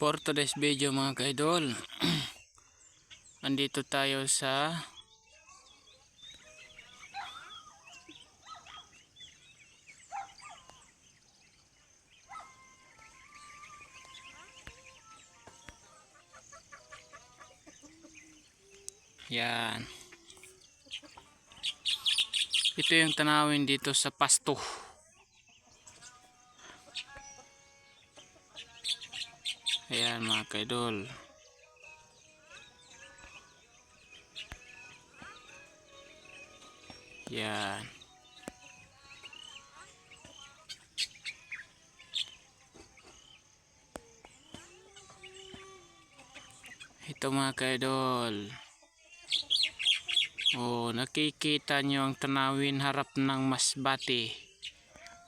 For today's video mga ka-idol, andito tayo sa yan. Ito yung tanawin dito sa pasto. Ayan mga ka-idol. Yan. Ito mga ka-idol. Oh, nakikita nyo ang tanawin harap ng Masbate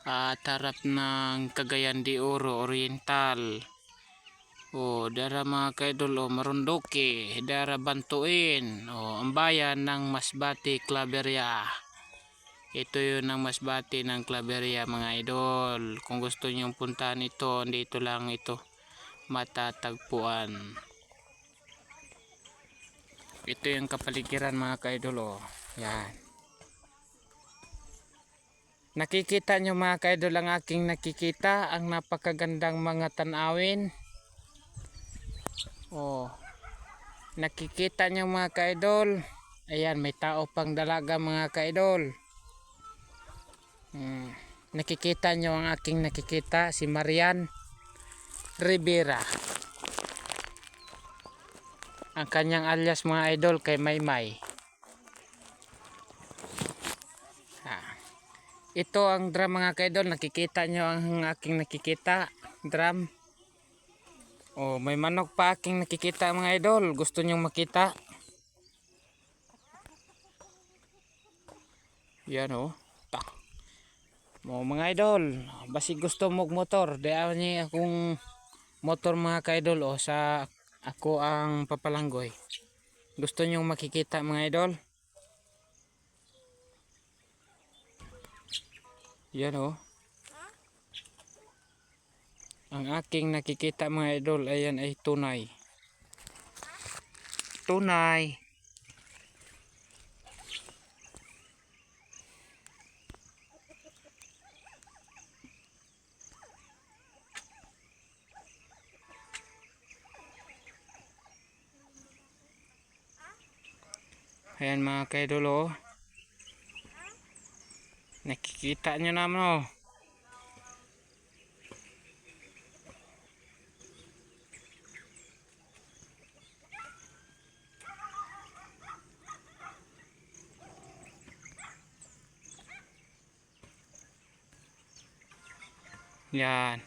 at harap ng Cagayan de Oro Oriental. Oh, dara mga ka-idol, oh, Marondoque, dara Bantuin, oh, ang bayan ng Masbate, Claveria. Ito yun ang Masbate ng Claveria mga idol. Kung gusto nyong puntahan ito, dito lang ito matatagpuan. Ito yung kapaligiran mga ka-idol, oh. Yan. Nakikita nyo mga ka-idol ang aking nakikita, ang napakagandang mga tanawin. Oh, nakikita nyo mga ka-idol. Ayan, may tao pang dalaga mga ka-idol. Nakikita nyo ang aking nakikita, si Marian Rivera. Ang kanyang alias mga idol kay Maymay. Ito ang drum mga ka-idol, nakikita nyo ang aking nakikita, drum. Oh, may manok pa aking nakikita mga idol. Gusto nyong makita? Yan oh. Mo mga idol, basi gusto mo motor, diyan ni akong motor mga ka-idol oh, sa ako ang papalanggoy. Gusto nyong makikita mga idol? Yan oh. Ang aking nakikita mga idol, ayan ay tunay. Tunay. Ayan mga ka-idol oh. Nakikita nyo naman oh. Yan.